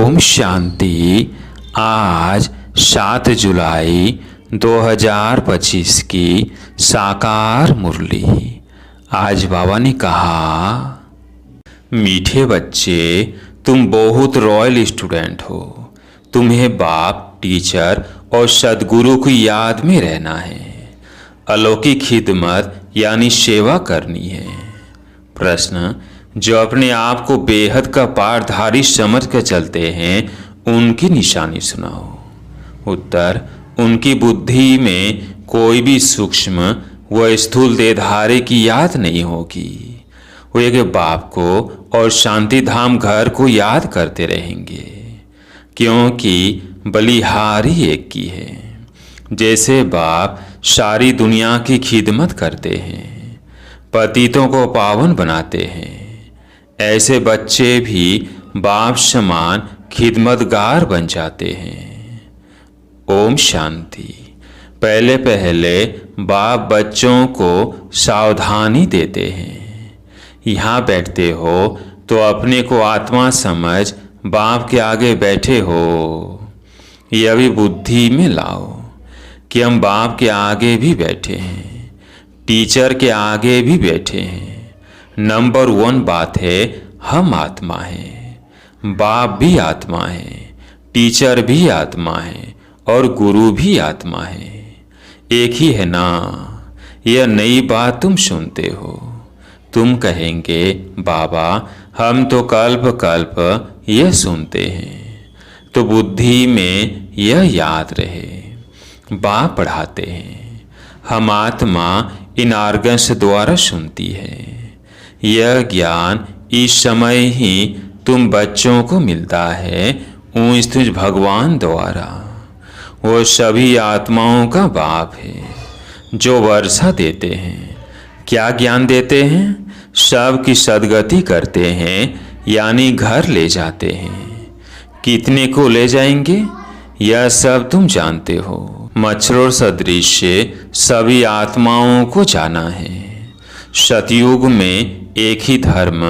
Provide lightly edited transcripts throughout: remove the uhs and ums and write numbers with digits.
ओम शांति। आज 7 जुलाई 2025 की साकार मुरली। आज बाबा ने कहा, मीठे बच्चे, तुम बहुत रॉयल स्टूडेंट हो। तुम्हें बाप, टीचर और सदगुरु की याद में रहना है। अलौकिक खिदमत यानी सेवा करनी है। प्रश्न, जो अपने आप को बेहद का पारधारी समझ कर चलते हैं, उनकी निशानी सुनाओ। उत्तर, उनकी बुद्धि में कोई भी सूक्ष्म व स्थूल देहधारी की याद नहीं होगी। वो एक बाप को और शांति धाम घर को याद करते रहेंगे, क्योंकि बलिहारी एक की है। जैसे बाप सारी दुनिया की खिदमत करते हैं, पतितों को पावन बनाते हैं, ऐसे बच्चे भी बाप समान खिदमतगार बन जाते हैं। ओम शांति। पहले पहले बाप बच्चों को सावधानी देते हैं। यहाँ बैठते हो तो अपने को आत्मा समझ बाप के आगे बैठे हो। यह भी बुद्धि में लाओ कि हम बाप के आगे भी बैठे हैं, टीचर के आगे भी बैठे हैं। नंबर 1 बात है, हम आत्मा हैं। बाप भी आत्मा है, टीचर भी आत्मा है और गुरु भी आत्मा है। एक ही है ना। यह नई बात तुम सुनते हो। तुम कहेंगे, बाबा हम तो कल्प कल्प यह सुनते हैं। तो बुद्धि में यह याद रहे, बाप पढ़ाते हैं। हम आत्मा इन आर्गन्स द्वारा सुनती है। यह ज्ञान इस समय ही तुम बच्चों को मिलता है, ऊंच तुझ भगवान द्वारा। वो सभी आत्माओं का बाप है, जो वर्षा देते हैं। क्या ज्ञान देते हैं? सब की सदगति करते हैं, यानी घर ले जाते हैं। कितने को ले जाएंगे, यह सब तुम जानते हो। मच्छरों सदृश सभी आत्माओं को जाना है। सतयुग में एक ही धर्म,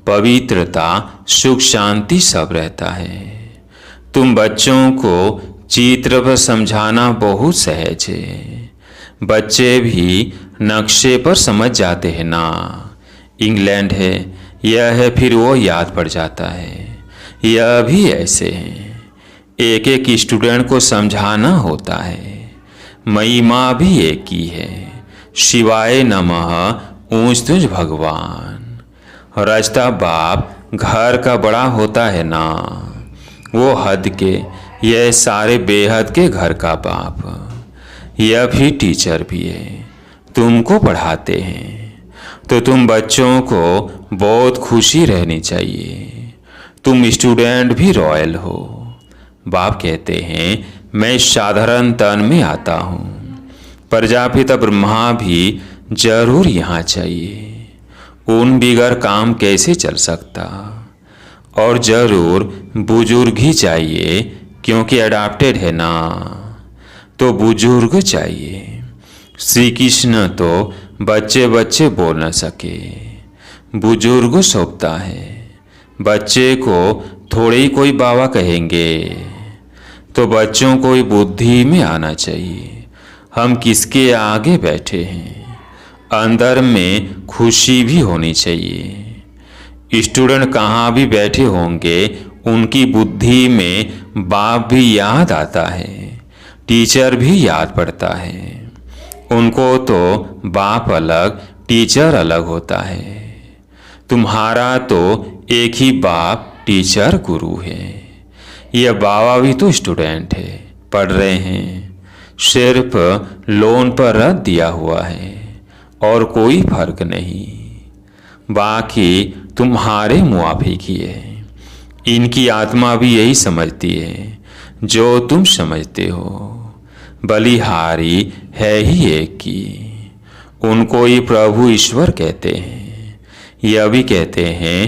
पवित्रता, सुख शांति सब रहता है। तुम बच्चों को चित्र पर समझाना बहुत सहज है। बच्चे भी नक्शे पर समझ जाते हैं ना। इंग्लैंड है, यह है, फिर वो याद पड़ जाता है। यह भी ऐसे है, एक एक स्टूडेंट को समझाना होता है। महिमा भी एक ही है। शिवाय नमः, ऊंच तुझ भगवान। रास्ता बाप घर का बड़ा होता है ना, वो हद के, यह सारे बेहद के घर का बाप। यह भी टीचर भी है, तुमको पढ़ाते हैं। तो तुम बच्चों को बहुत खुशी रहनी चाहिए। तुम स्टूडेंट भी रॉयल हो। बाप कहते हैं, मैं साधारण तन में आता हूँ। प्रजापिता ब्रह्मा भी जरूर यहाँ चाहिए। उन बिगर काम कैसे चल सकता। और जरूर बुजुर्ग ही चाहिए, क्योंकि अडॉप्टेड है ना। तो बुजुर्ग चाहिए। श्री कृष्ण तो बच्चे बच्चे बोल न सके, बुजुर्ग सौंपता है। बच्चे को थोड़े ही कोई बाबा कहेंगे। तो बच्चों को ही बुद्धि में आना चाहिए, हम किसके आगे बैठे हैं। अंदर में खुशी भी होनी चाहिए। स्टूडेंट कहाँ भी बैठे होंगे, उनकी बुद्धि में बाप भी याद आता है, टीचर भी याद पड़ता है। उनको तो बाप अलग, टीचर अलग होता है। तुम्हारा तो एक ही बाप, टीचर, गुरु है। यह बाबा भी तो स्टूडेंट है, पढ़ रहे हैं। सिर्फ लोन पर रद्द दिया हुआ है और कोई फर्क नहीं। बाकी तुम्हारे मुआफिक ही है। इनकी आत्मा भी यही समझती है जो तुम समझते हो। बलिहारी है ही एक की। उनको ही प्रभु ईश्वर कहते हैं। यह भी कहते हैं,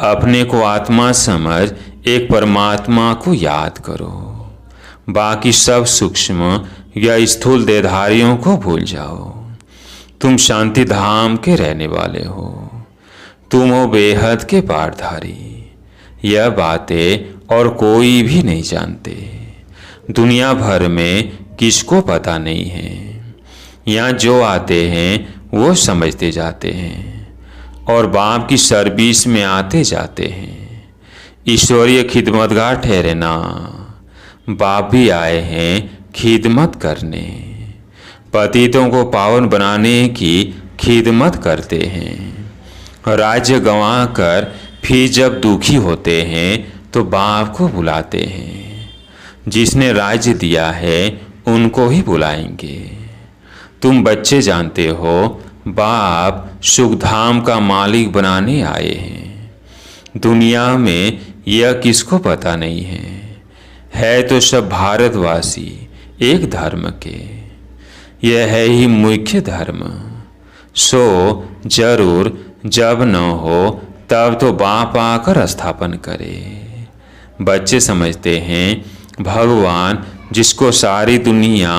अपने को आत्मा समझ एक परमात्मा को याद करो। बाकी सब सूक्ष्म या स्थूल देहधारियों को भूल जाओ। तुम शांति धाम के रहने वाले हो। तुम हो बेहद के पारधारी। यह बातें और कोई भी नहीं जानते। दुनिया भर में किसको पता नहीं है। यहाँ जो आते हैं वो समझते जाते हैं और बाप की सर्विस में आते जाते हैं। ईश्वरीय खिदमतगार ठहरे ना। बाप भी आए हैं खिदमत करने। पतितों को पावन बनाने की खिदमत करते हैं। राज्य गंवा कर फिर जब दुखी होते हैं तो बाप को बुलाते हैं। जिसने राज्य दिया है उनको ही बुलाएंगे। तुम बच्चे जानते हो बाप सुखधाम का मालिक बनाने आए हैं। दुनिया में यह किसको पता नहीं है तो सब भारतवासी एक धर्म के। यह है ही मुख्य धर्म। सो जरूर जब न हो तब तो बाप आकर स्थापन करे। बच्चे समझते हैं भगवान जिसको सारी दुनिया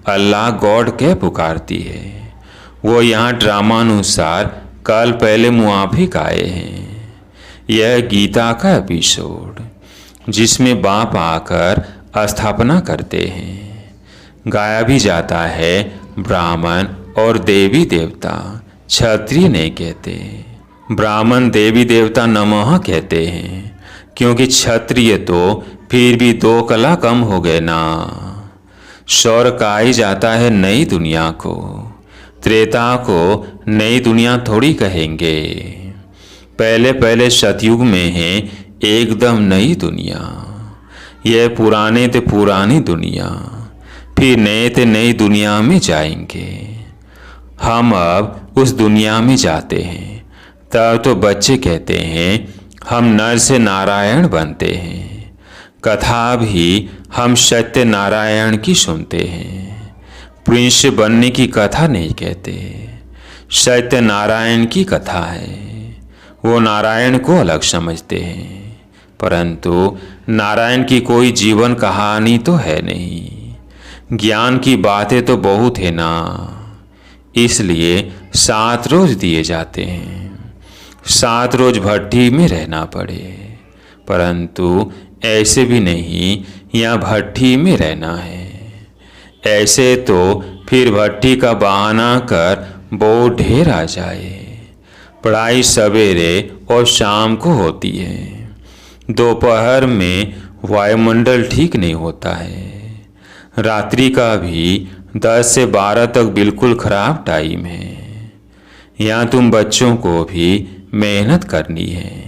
अल्लाह गॉड के पुकारती है वो यहाँ ड्रामानुसार कल पहले मुआफिक आए हैं। यह गीता का एपिसोड जिसमें बाप आकर स्थापना करते हैं। गाया भी जाता है ब्राह्मण और देवी देवता क्षत्रिय नहीं कहते। ब्राह्मण देवी देवता नमः कहते हैं क्योंकि क्षत्रिय तो फिर भी 2 कला कम हो गए ना। स्वर्ग कहा ही जाता है नई दुनिया को। त्रेता को नई दुनिया थोड़ी कहेंगे। पहले पहले सतयुग में है एकदम नई दुनिया। यह पुराने ते पुरानी दुनिया फिर नए ते नई दुनिया में जाएंगे। हम अब उस दुनिया में जाते हैं तब तो बच्चे कहते हैं हम नर से नारायण बनते हैं। कथा भी हम सत्य नारायण की सुनते हैं। प्रिंस बनने की कथा नहीं कहते। सत्य नारायण की कथा है। वो नारायण को अलग समझते हैं परंतु नारायण की कोई जीवन कहानी तो है नहीं। ज्ञान की बातें तो बहुत है ना। इसलिए 7 रोज दिए जाते हैं। 7 रोज भट्ठी में रहना पड़े परंतु ऐसे भी नहीं यहाँ भट्ठी में रहना है। ऐसे तो फिर भट्ठी का बहाना कर बहुत ढेर आ जाए। पढ़ाई सवेरे और शाम को होती है। दोपहर में वायुमंडल ठीक नहीं होता है। रात्रि का भी 10 से 12 तक बिल्कुल खराब टाइम है। यहाँ तुम बच्चों को भी मेहनत करनी है।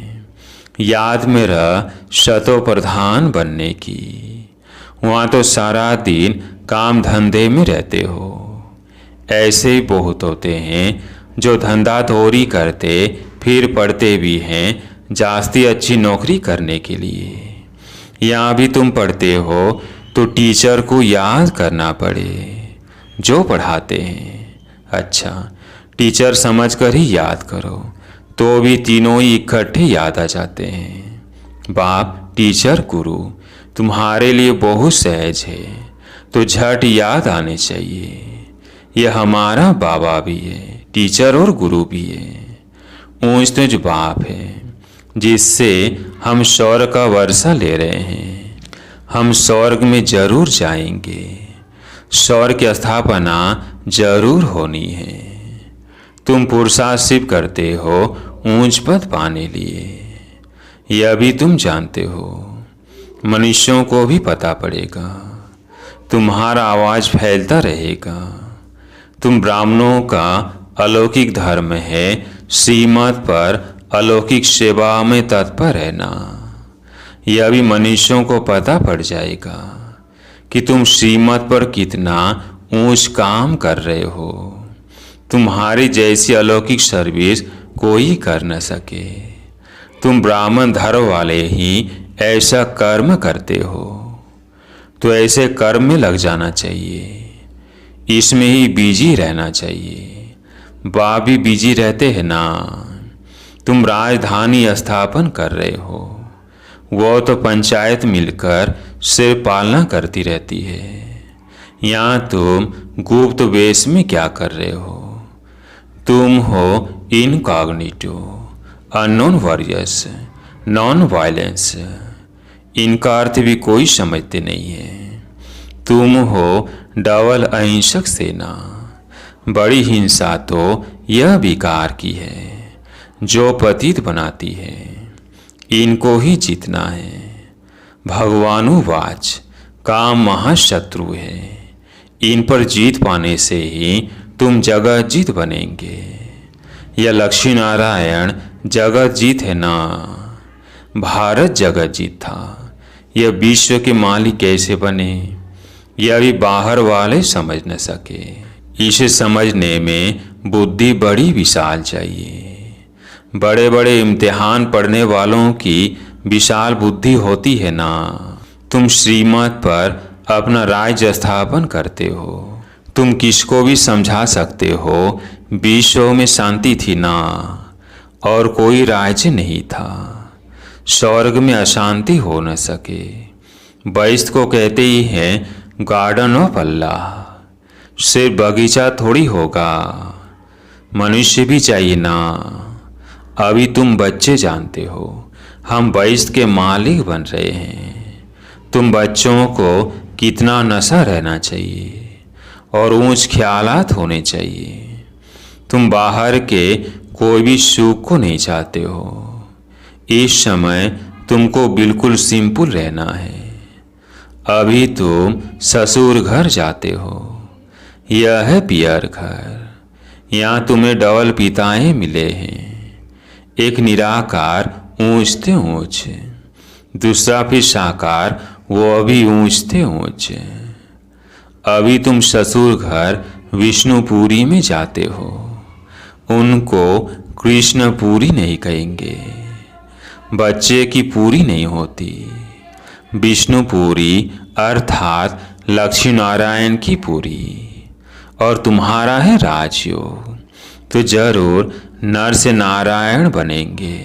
याद में रह शतो प्रधान बनने की। वहाँ तो सारा दिन काम धंधे में रहते हो। ऐसे ही बहुत होते हैं जो धंधा धोरी करते फिर पढ़ते भी हैं जास्ती अच्छी नौकरी करने के लिए। यहाँ भी तुम पढ़ते हो तो टीचर को याद करना पड़े जो पढ़ाते हैं। अच्छा टीचर समझकर ही याद करो तो भी तीनों ही इकट्ठे याद आ जाते हैं। बाप टीचर गुरु तुम्हारे लिए बहुत सहज है तो झट याद आने चाहिए। यह हमारा बाबा भी है टीचर और गुरु भी है। ऊंच तुझ बाप है जिससे हम स्वर्ग का वर्षा ले रहे हैं। हम स्वर्ग में जरूर जाएंगे। स्वर्ग की स्थापना जरूर होनी है। तुम पुरुषार्थ करते हो ऊंच पद पाने लिए। यह भी तुम जानते हो। मनुष्यों को भी पता पड़ेगा। तुम्हारा आवाज फैलता रहेगा। तुम ब्राह्मणों का अलौकिक धर्म है श्रीमत पर अलौकिक सेवा में तत्पर रहना। यह भी मनुष्यों को पता पड़ जाएगा कि तुम श्रीमत पर कितना ऊंच काम कर रहे हो। तुम्हारी जैसी अलौकिक सर्विस कोई कर न सके। तुम ब्राह्मण धर्म वाले ही ऐसा कर्म करते हो तो ऐसे कर्म में लग जाना चाहिए। इसमें ही बिजी रहना चाहिए। बाप भी बिजी रहते हैं ना। तुम राजधानी स्थापन कर रहे हो। वो तो पंचायत मिलकर सिर्फ पालना करती रहती है। यहाँ तुम गुप्त वेश में क्या कर रहे हो? तुम हो incognito unknown warriors. Non violence, इनका अर्थ भी कोई समझते नहीं है। तुम हो डबल अहिंसक सेना। बड़ी हिंसा तो यह विकार की है जो पतित बनाती है, इनको ही जीतना है। भगवानुवाच, काम महाशत्रु है, इन पर जीत पाने से ही तुम जगत जीत बनेंगे। यह लक्ष्मी नारायण जगत जीत है ना, भारत जगत जीत था। यह विश्व के मालिक कैसे बने, यह भी बाहर वाले समझ न सके। इसे समझने में बुद्धि बड़ी विशाल चाहिए। बड़े बड़े इम्तिहान पढ़ने वालों की विशाल बुद्धि होती है ना। तुम श्रीमत पर अपना राज्य स्थापन करते हो। तुम किसको भी समझा सकते हो विश्व में शांति थी ना, और कोई राज्य नहीं था। स्वर्ग में अशांति हो न सके। वैष्णव को कहते ही हैं गार्डन ऑफ अल्लाह। सिर्फ बगीचा थोड़ी होगा, मनुष्य भी चाहिए ना। अभी तुम बच्चे जानते हो, हम वैष्णव के मालिक बन रहे हैं। तुम बच्चों को कितना नशा रहना चाहिए और ऊंच ख्यालात होने चाहिए। तुम बाहर के कोई भी सुख को नहीं चाहते हो। इस समय तुमको बिल्कुल सिंपल रहना है। अभी तुम ससुर घर जाते हो, यह है पियर घर। यहाँ तुम्हें डबल पिताएं मिले हैं, एक निराकार ऊंचते ऊंच, दूसरा फिर साकार वो अभी ऊंचते ऊंच। अभी तुम ससुर घर विष्णुपुरी में जाते हो, उनको कृष्णपुरी नहीं कहेंगे। बच्चे की पूरी नहीं होती, विष्णुपुरी अर्थात लक्ष्मी नारायण की पूरी। और तुम्हारा है राजयोग, तो जरूर नर से नारायण बनेंगे।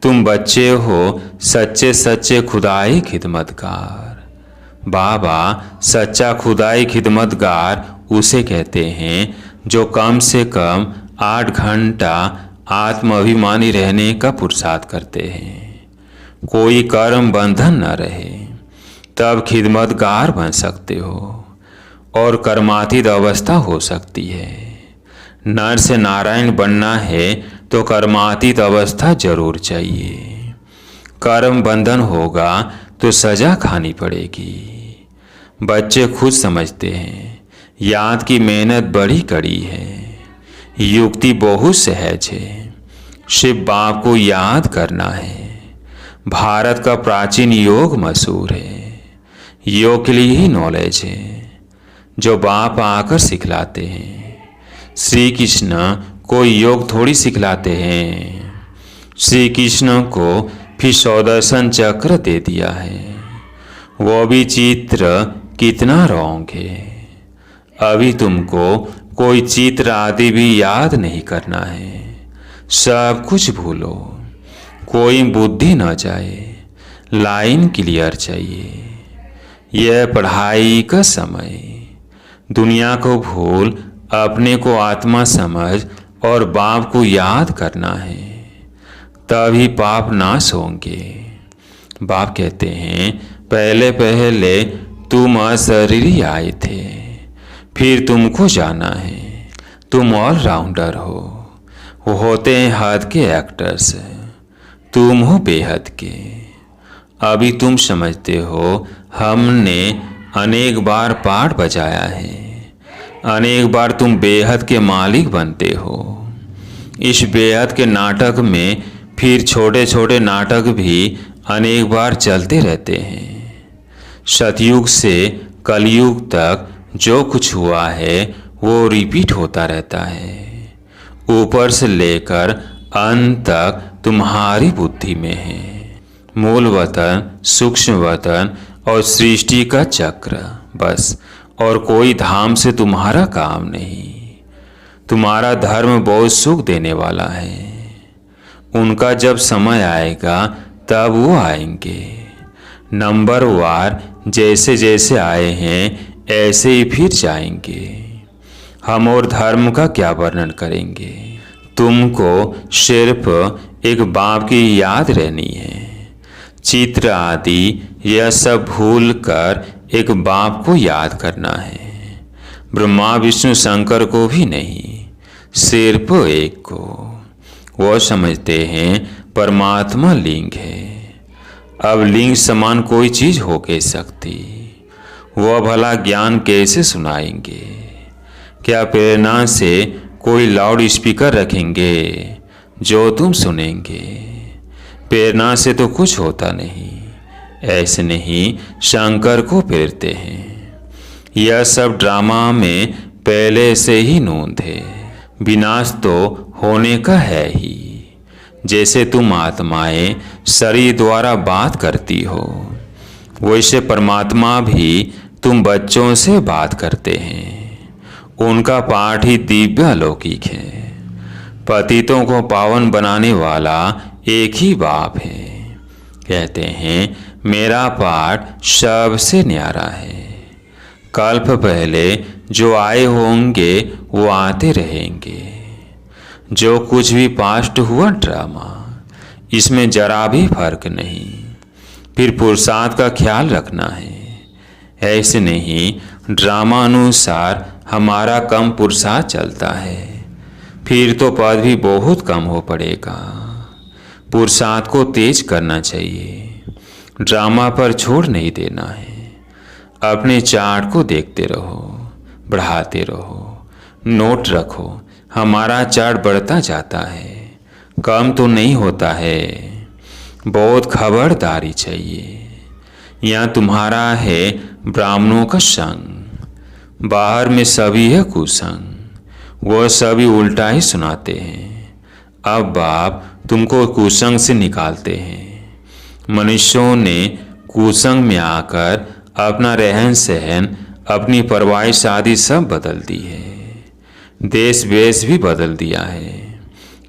तुम बच्चे हो सच्चे सच्चे खुदाई खिदमतगार। बाबा सच्चा खुदाई खिदमतगार उसे कहते हैं जो कम से कम 8 घंटा आत्माभिमानी रहने का पुरुषार्थ करते हैं। कोई कर्म बंधन न रहे, तब खिदमतगार बन सकते हो और कर्मातीत अवस्था हो सकती है। नर से नारायण बनना है तो कर्मातीत अवस्था जरूर चाहिए। कर्म बंधन होगा तो सजा खानी पड़ेगी। बच्चे खुद समझते हैं याद की मेहनत बड़ी कड़ी है, युक्ति बहुत सहज है। शिव बाप को याद करना है। भारत का प्राचीन योग मशहूर है। योग के लिए ही नॉलेज है जो बाप आकर सिखलाते हैं। श्री कृष्ण को योग थोड़ी सिखलाते हैं। श्री कृष्ण को फिर सुदर्शन चक्र दे दिया है, वो भी चित्र कितना रॉन्ग है। अभी तुमको कोई चित्र आदि भी याद नहीं करना है, सब कुछ भूलो। कोई बुद्धि न जाए, लाइन क्लियर चाहिए। यह पढ़ाई का समय। दुनिया को भूल अपने को आत्मा समझ और बाप को याद करना है, तभी पाप नाश होंगे। बाप कहते हैं पहले पहले तुम अशरीरी आए थे, फिर तुमको जाना है। तुम ऑलराउंडर हो, वो होते हैं हद के एक्टर्स, तुम हो बेहद के। अभी तुम समझते हो हमने अनेक बार पाठ बजाया है, अनेक बार तुम बेहद के मालिक बनते हो। इस बेहद के नाटक में फिर छोटे छोटे नाटक भी अनेक बार चलते रहते हैं। सतयुग से कलयुग तक जो कुछ हुआ है वो रिपीट होता रहता है। ऊपर से लेकर अंत तक तुम्हारी बुद्धि में है। मूल वतन, सूक्ष्म वतन और सृष्टि का चक्र, बस। और कोई धाम से तुम्हारा काम नहीं। तुम्हारा धर्म बहुत सुख देने वाला है। उनका जब समय आएगा तब वो आएंगे। नंबर वार जैसे जैसे आए हैं ऐसे ही फिर जाएंगे। हम और धर्म का क्या वर्णन करेंगे। तुमको सिर्फ एक बाप की याद रहनी है। चित्र आदि यह सब भूल कर एक बाप को याद करना है। ब्रह्मा विष्णु शंकर को भी नहीं, सिर्फ एक को। वो समझते हैं परमात्मा लिंग है। अब लिंग समान कोई चीज हो कैसे सकती? वह भला ज्ञान कैसे सुनाएंगे? क्या प्रेरणा से कोई लाउड स्पीकर रखेंगे जो तुम सुनेंगे? प्रेरणा से तो कुछ होता नहीं। ऐसे नहीं शंकर को प्रेरते हैं। यह सब ड्रामा में पहले से ही नूंद है। विनाश तो होने का है ही। जैसे तुम आत्माएं शरीर द्वारा बात करती हो, वैसे परमात्मा भी तुम बच्चों से बात करते हैं। उनका पाठ ही दिव्य अलौकिक है। पतितों को पावन बनाने वाला एक ही बाप है। कहते हैं मेरा पाठ सबसे न्यारा है। कल्प पहले जो आए होंगे वो आते रहेंगे। जो कुछ भी पास्ट हुआ ड्रामा, इसमें जरा भी फर्क नहीं। फिर पुरुषार्थ का ख्याल रखना है। ऐसे नहीं ड्रामा अनुसार हमारा कम पुरुषार्थ चलता है, फिर तो पद भी बहुत कम हो पड़ेगा। पुरुषार्थ को तेज करना चाहिए। ड्रामा पर छोड़ नहीं देना है। अपने चार्ट को देखते रहो, बढ़ाते रहो, नोट रखो। हमारा चार्ट बढ़ता जाता है, कम तो नहीं होता है। बहुत खबरदारी चाहिए। यहाँ तुम्हारा है ब्राह्मणों का संग, बाहर में सभी है कुसंग। वह सभी उल्टा ही सुनाते हैं। अब बाप तुमको कुसंग से निकालते हैं। मनुष्यों ने कुसंग में आकर अपना रहन सहन, अपनी परवाइश आदि सब बदल दी है। देश वेश भी बदल दिया है।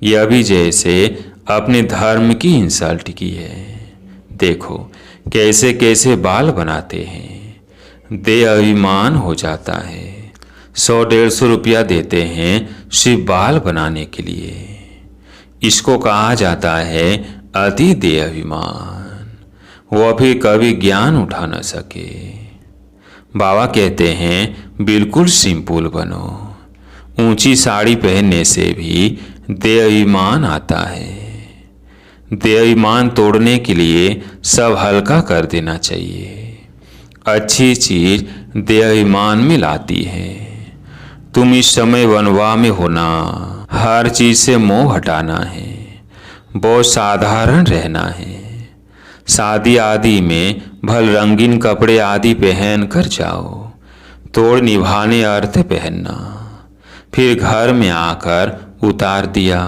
यह भी जैसे अपने धर्म की इंसल्ट की है। देखो कैसे कैसे बाल बनाते हैं। दे अभिमान हो जाता है। 100-150 रुपया देते हैं सिर्फ बाल बनाने के लिए। इसको कहा जाता है अति दे अभिमान। वह भी कभी ज्ञान उठा न सके। बाबा कहते हैं बिल्कुल सिंपल बनो। ऊंची साड़ी पहनने से भी देहाभिमान आता है। देहाभिमान तोड़ने के लिए सब हल्का कर देना चाहिए। अच्छी चीज देहाभिमान में लाती है। तुम इस समय वनवा में होना, हर चीज से मोह हटाना है, बहुत साधारण रहना है। शादी आदि में भल रंगीन कपड़े आदि पहन कर जाओ, तोड़ निभाने अर्थ पहनना। फिर घर में आकर उतार दिया।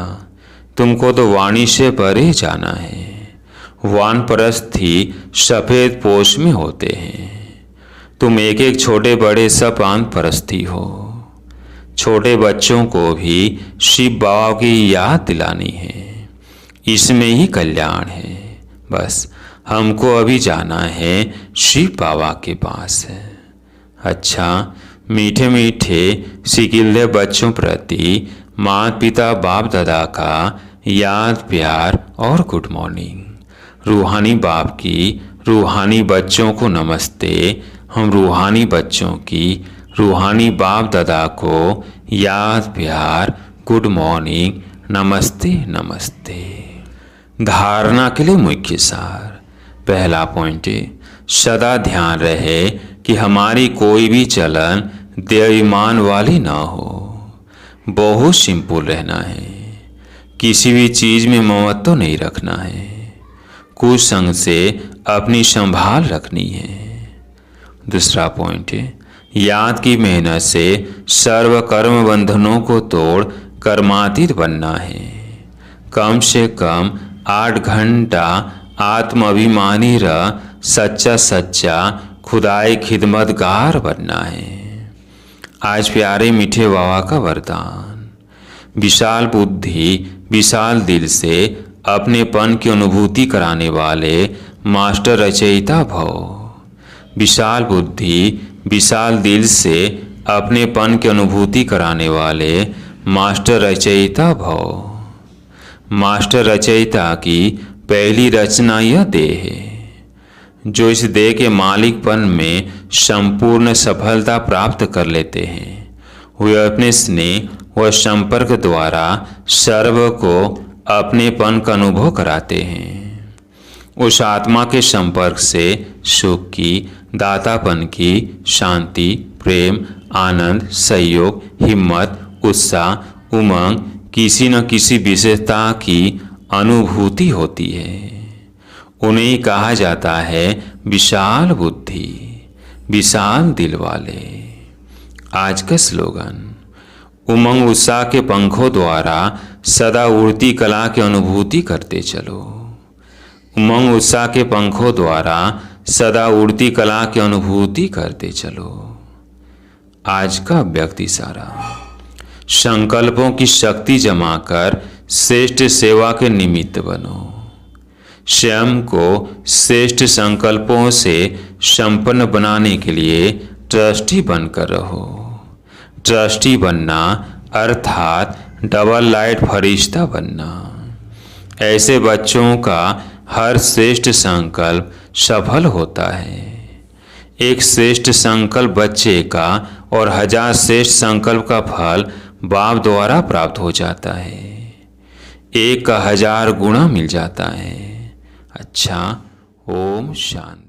तुमको तो वाणी से परे जाना है। वानप्रस्थ ही सफेद पोष में होते हैं। तुम एक एक छोटे बड़े सब वानप्रस्थी हो। छोटे बच्चों को भी शिव बाबा की याद दिलानी है। इसमें ही कल्याण है। बस हमको अभी जाना है शिव बाबा के पास है। अच्छा, मीठे मीठे सिकिल्दे बच्चों प्रति माता पिता बाप दादा का याद प्यार और गुड मॉर्निंग। रूहानी बाप की रूहानी बच्चों को नमस्ते। हम रूहानी बच्चों की रूहानी बाप दादा को याद प्यार गुड मॉर्निंग, नमस्ते नमस्ते। धारणा के लिए मुख्य सार। पहला पॉइंट, सदा ध्यान रहे कि हमारी कोई भी चलन देहाभिमान वाली ना हो। बहुत सिंपल रहना है। किसी भी चीज में ममत्व नहीं रखना है। कुछ संग से अपनी संभाल रखनी है। दूसरा पॉइंट, याद की मेहनत से सर्व कर्म बंधनों को तोड़ कर्मातीत बनना है। कम से कम 8 घंटा आत्माभिमानी रह सच्चा सच्चा खुदाई खिदमतगार बनना है। आज प्यारे मीठे बाबा का वरदान। विशाल बुद्धि विशाल दिल से अपनेपन की अनुभूति कराने वाले मास्टर रचयिता भव। विशाल बुद्धि विशाल दिल से अपनेपन की अनुभूति कराने वाले मास्टर रचयिता भव। मास्टर रचयिता की पहली रचना यह देह है। जो इस देह के मालिकपन में संपूर्ण सफलता प्राप्त कर लेते हैं, वे अपने स्नेह व संपर्क द्वारा सर्व को अपनेपन का अनुभव कराते हैं। उस आत्मा के संपर्क से सुख की, दातापन की, शांति, प्रेम, आनंद, सहयोग, हिम्मत, उत्साह, उमंग, किसी न किसी विशेषता की अनुभूति होती है। उन्हें कहा जाता है विशाल बुद्धि, विशाल दिल वाले। आज का स्लोगन, उमंग उत्साह के पंखों द्वारा सदा उड़ती कला की अनुभूति करते चलो। उमंग उत्साह के पंखों द्वारा सदा उड़ती कला की अनुभूति करते चलो। आज का व्यक्ति सारा, संकल्पों की शक्ति जमाकर श्रेष्ठ सेवा के निमित्त बनो। स्वयं को श्रेष्ठ संकल्पों से संपन्न बनाने के लिए ट्रस्टी बनकर रहो। ट्रस्टी बनना अर्थात डबल लाइट फरिश्ता बनना। ऐसे बच्चों का हर श्रेष्ठ संकल्प सफल होता है। एक श्रेष्ठ संकल्प बच्चे का और 1000 श्रेष्ठ संकल्प का फल बाप द्वारा प्राप्त हो जाता है। एक का 1000 गुना मिल जाता है। अच्छा, ओम शांति।